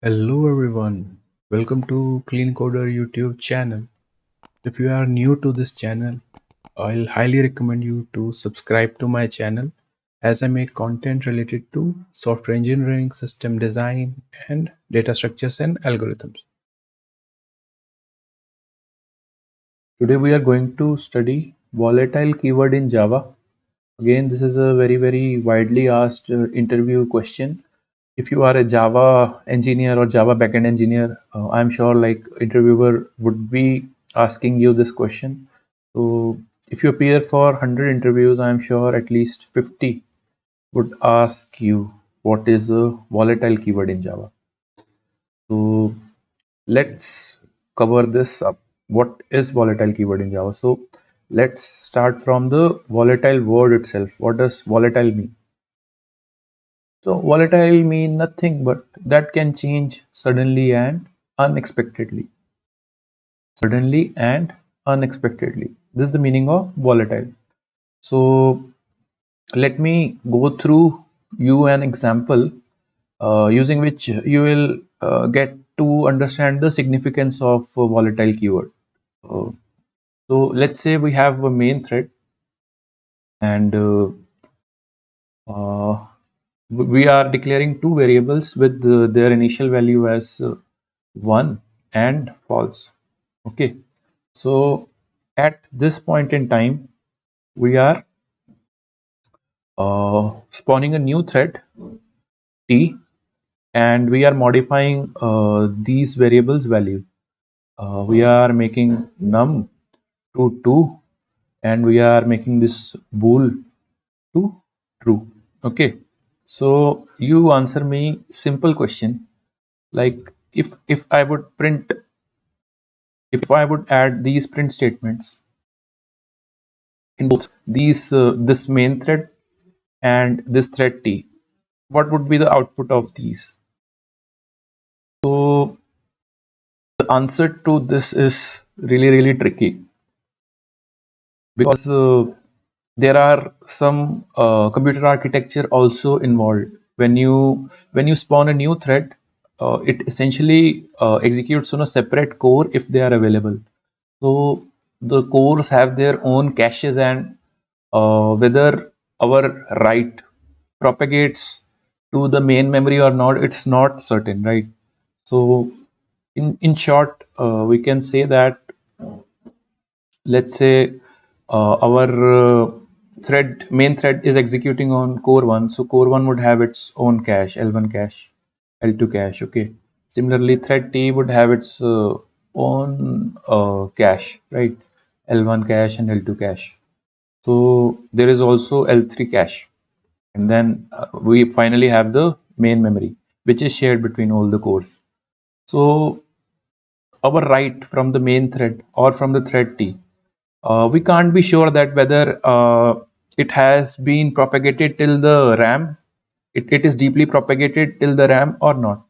Hello everyone, welcome to Clean Coder YouTube channel. If you are new to this channel, I'll highly recommend you to subscribe to my channel as I make content related to software engineering, system design, and data structures and algorithms. Today we are going to study volatile keyword in Java. Again, this is a very widely asked interview question. If you are a Java engineer or Java backend engineer, I'm sure like interviewer would be asking you this question. So if you appear for 100 interviews, I'm sure at least 50 would ask you what is a volatile keyword in Java. So let's cover this up. What is volatile keyword in Java? So let's start from the volatile word itself. What does volatile mean? So volatile mean nothing but that can change suddenly and unexpectedly. Suddenly and unexpectedly. This is the meaning of volatile. So let me go through you an example using which you will get to understand the significance of a volatile keyword. Uh, so let's say we have a main thread and uh, we are declaring two variables with their initial value as 1 and false. Okay, so at this point in time we are spawning a new thread t, and we are modifying these variables value. We are making num to 2 and we are making this bool to true. Okay, so you answer me simple question like if I would print, if I would add these print statements in both these this main thread and this thread t, what would be the output of these? So the answer to this is really tricky because there are some computer architecture also involved. When you spawn a new thread, it essentially executes on a separate core if they are available. So the cores have their own caches, and whether our write propagates to the main memory or not, it's not certain, right? So in short, we can say that, let's say our main thread is executing on core 1, so core 1 would have its own cache, L1 cache, L2 cache. Okay, similarly thread T would have its own cache, right? L1 cache and L2 cache. So there is also L3 cache, and then we finally have the main memory, which is shared between all the cores. So our write from the main thread or from the thread T, we can't be sure that whether it has been propagated till the RAM, it is deeply propagated till the RAM or not.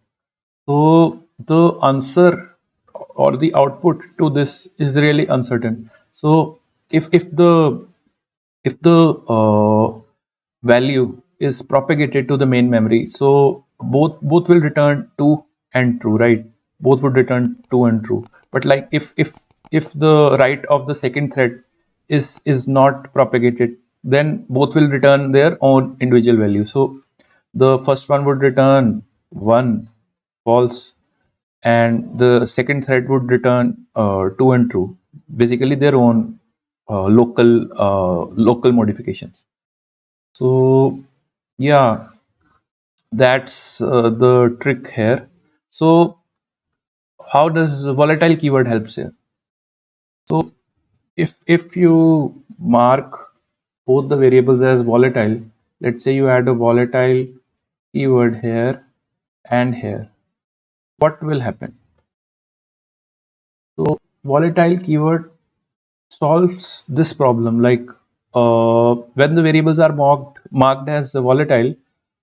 So the answer or the output to this is really uncertain. So if the value is propagated to the main memory, so both will return 2 and true, right? Both would return 2 and true. But like if the write of the second thread is not propagated, then both will return their own individual value. So the first one would return 1 false, and the second thread would return 2 and true, basically their own local modifications. So yeah, that's the trick here. So how does volatile keyword helps here? So if you mark both the variables as volatile, let's say you add a volatile keyword here and here, what will happen? So volatile keyword solves this problem. Like when the variables are marked as volatile,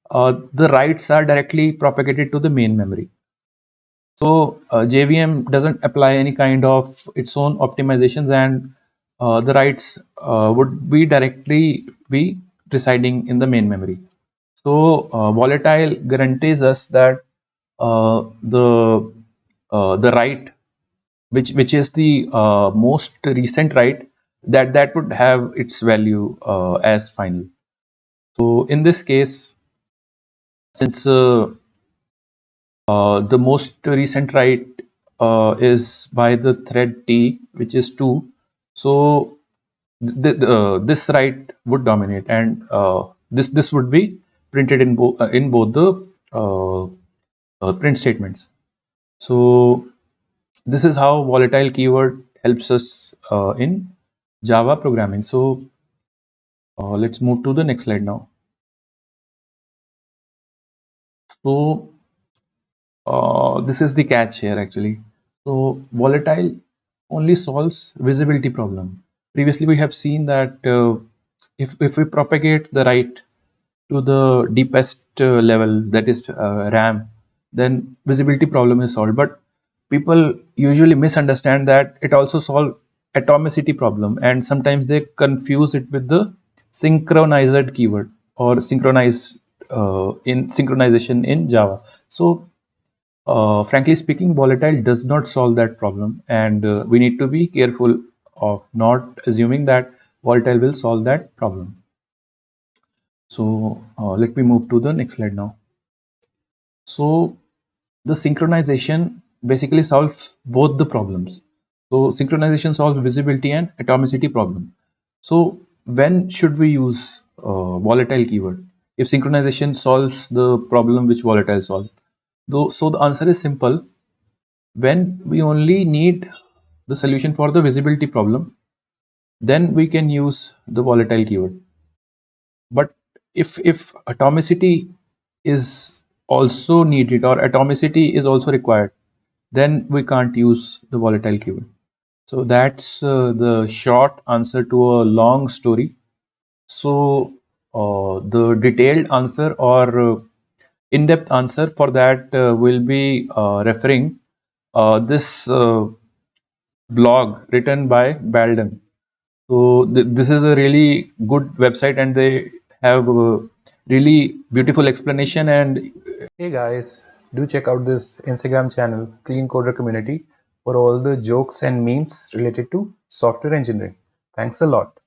the writes are directly propagated to the main memory. So JVM doesn't apply any kind of its own optimizations, and the writes would be directly be residing in the main memory. So volatile guarantees us that the write, which is the most recent write, that would have its value as final. So in this case, since the most recent write is by the thread T, which is 2, so this write would dominate, and this would be printed in both the uh, print statements. So this is how volatile keyword helps us in Java programming. So let's move to the next slide now. So this is the catch here actually. So volatile only solves visibility problem. Previously we have seen that if we propagate the write to the deepest level, that is RAM, then visibility problem is solved. But people usually misunderstand that it also solve atomicity problem, and sometimes they confuse it with the synchronized keyword or synchronize in synchronization in Java. So frankly speaking, volatile does not solve that problem, and we need to be careful of not assuming that volatile will solve that problem. So let me move to the next slide now. So the synchronization basically solves both the problems. So synchronization solves visibility and atomicity problem. So when should we use volatile keyword if synchronization solves the problem which volatile solves? Though, so the answer is simple. When we only need the solution for the visibility problem, then we can use the volatile keyword. But if atomicity is also needed or atomicity is also required, then we can't use the volatile keyword. So that's the short answer to a long story. So the detailed answer or in-depth answer for that will be referring this blog written by Balden. So this is a really good website, and they have a really beautiful explanation. And hey guys, do check out this Instagram channel, Clean Coder Community, for all the jokes and memes related to software engineering. Thanks a lot.